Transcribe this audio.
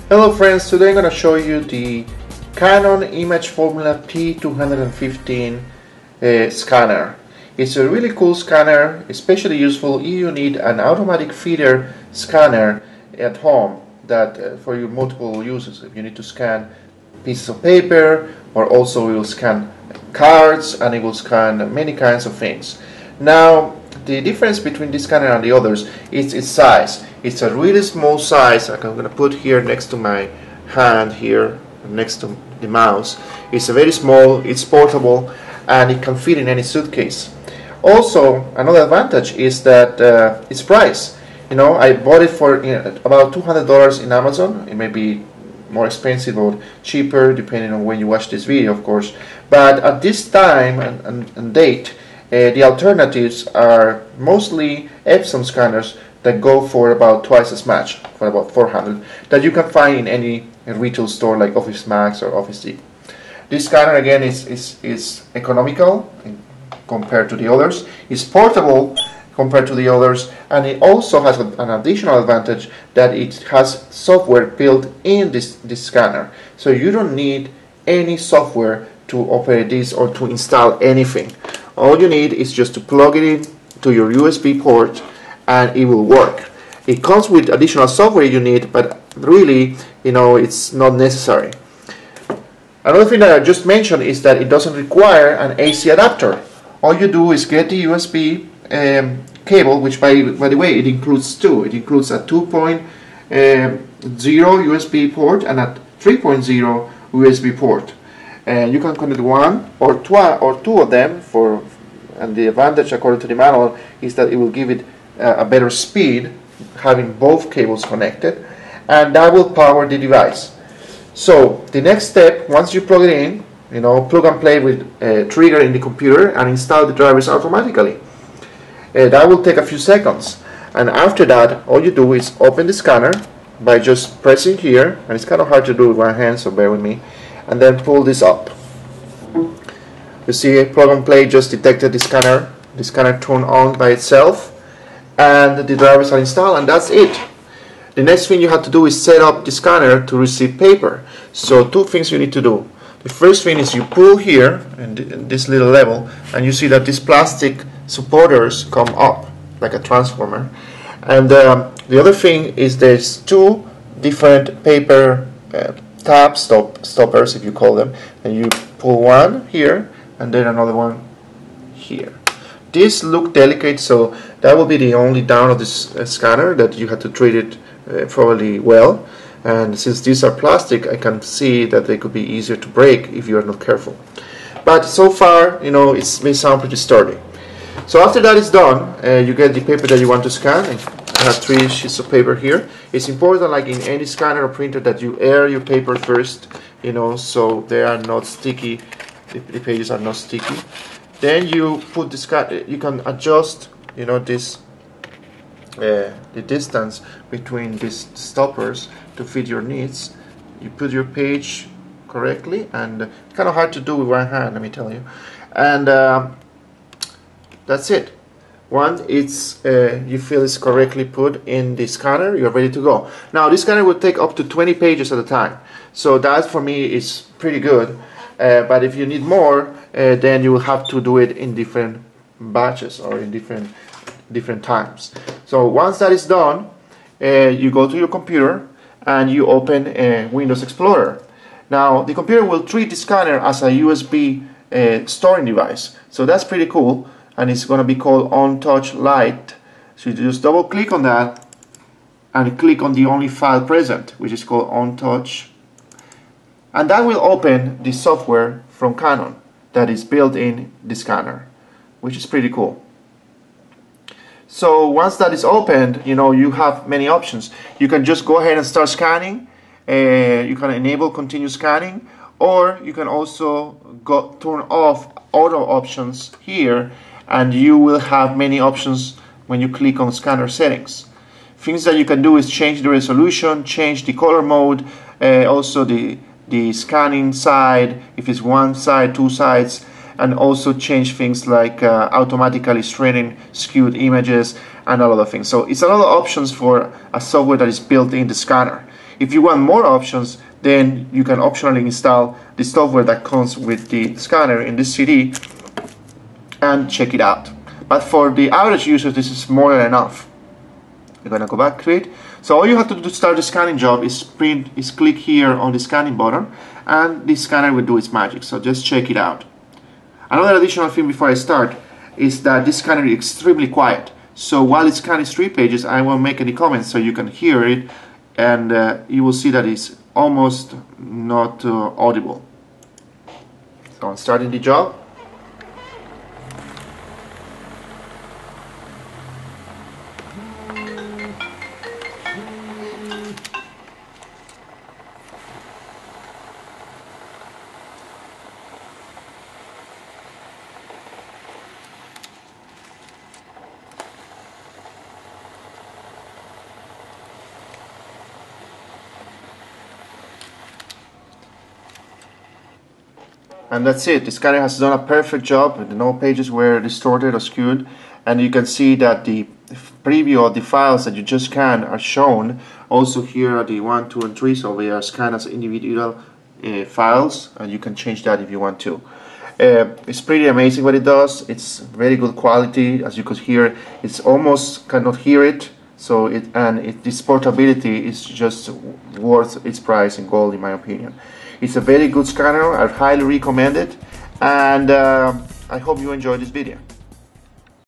Hello friends, today I'm going to show you the Canon ImageFORMULA P215 scanner. It's a really cool scanner, especially useful if you need an automatic feeder scanner at home that for your multiple uses. If you need to scan pieces of paper, or also it will scan cards and it will scan many kinds of things. Now, the difference between this scanner and the others is its size. It's a really small size. I'm going to put here next to my hand here, next to the mouse. It's a very small, it's portable, and it can fit in any suitcase. Also, another advantage is that its price. You know, I bought it for about $200 in Amazon. It may be more expensive or cheaper depending on when you watch this video, of course. But at this time and date, the alternatives are mostly Epson scanners that go for about twice as much, for about $400, that you can find in any retail store like Office Max or Office Depot. This scanner again is economical compared to the others. It's portable compared to the others, and it also has an additional advantage that it has software built in this scanner. So you don't need any software to operate this or to install anything. All you need is just to plug it in to your USB port and it will work. It comes with additional software you need, but really, you know, it's not necessary. Another thing that I just mentioned is that it doesn't require an AC adapter. All you do is get the USB cable, which by the way, it includes two. It includes a 2.0 USB port and a 3.0 USB port. And you can connect one or two of them and the advantage according to the manual is that it will give it a better speed having both cables connected, and that will power the device. So the next step, once you plug it in, you know, plug and play with a trigger in the computer and install the drivers automatically. That will take a few seconds, and after that all you do is open the scanner by just pressing here, and it's kind of hard to do with one hand, so bear with me, and then pull this up. You see, plug and play just detected the scanner turned on by itself, and the drivers are installed, and that's it. The next thing you have to do is set up the scanner to receive paper. So two things you need to do. The first thing is you pull here in this little level, and you see that these plastic supporters come up like a transformer. And the other thing is there's two different paper tab stoppers, if you call them, and you pull one here and then another one here. These look delicate, so that will be the only down of this scanner that you have to treat it probably well. And since these are plastic, I can see that they could be easier to break if you are not careful. But so far, you know, it may sound pretty sturdy. So after that is done, you get the paper that you want to scan. I have 3 sheets of paper here. It's important, like in any scanner or printer, that you air your paper first, you know, so they are not sticky. The pages are not sticky. Then you put the you can adjust, you know, this the distance between these stoppers to fit your needs. You put your page correctly, and it's kind of hard to do with one hand, let me tell you. And that's it. Once it's you feel it's correctly put in the scanner, you're ready to go. Now this scanner will take up to 20 pages at a time, so that for me is pretty good. But if you need more, then you will have to do it in different batches or in different times. So once that is done, you go to your computer and you open Windows Explorer. Now the computer will treat the scanner as a USB storing device, so that's pretty cool, and it's going to be called On Touch Lite. So you just double click on that and click on the only file present, which is called On Touch, and that will open the software from Canon that is built in the scanner, which is pretty cool. So once that is opened, you know, you have many options. You can just go ahead and start scanning. You can enable continuous scanning, or you can also turn off auto options here, and you will have many options when you click on scanner settings. Things that you can do is change the resolution, change the color mode, also the scanning side, if it's one side, two sides, and also change things like automatically straightening skewed images and a lot of things. So it's a lot of options for a software that is built in the scanner. If you want more options, then you can optionally install the software that comes with the scanner in this CD and check it out. But for the average user, this is more than enough. You're gonna go back to it. So all you have to do to start the scanning job is click here on the scanning button, and the scanner will do its magic. So just check it out. Another additional thing before I start is that this scanner is extremely quiet. So while it's scanning 3 pages, I won't make any comments so you can hear it, and you will see that it's almost not audible. So I'm starting the job. And that's it. The scanner has done a perfect job. No pages were distorted or skewed, and you can see that the preview of the files that you just scanned are shown. Also here are the 1, 2, and 3, so they are scanned as individual files, and you can change that if you want to. It's pretty amazing what it does. It's very good quality. As you could hear, it's almost cannot hear it. So this portability is just worth its price in gold, in my opinion. It's a very good scanner. I highly recommend it, and I hope you enjoyed this video.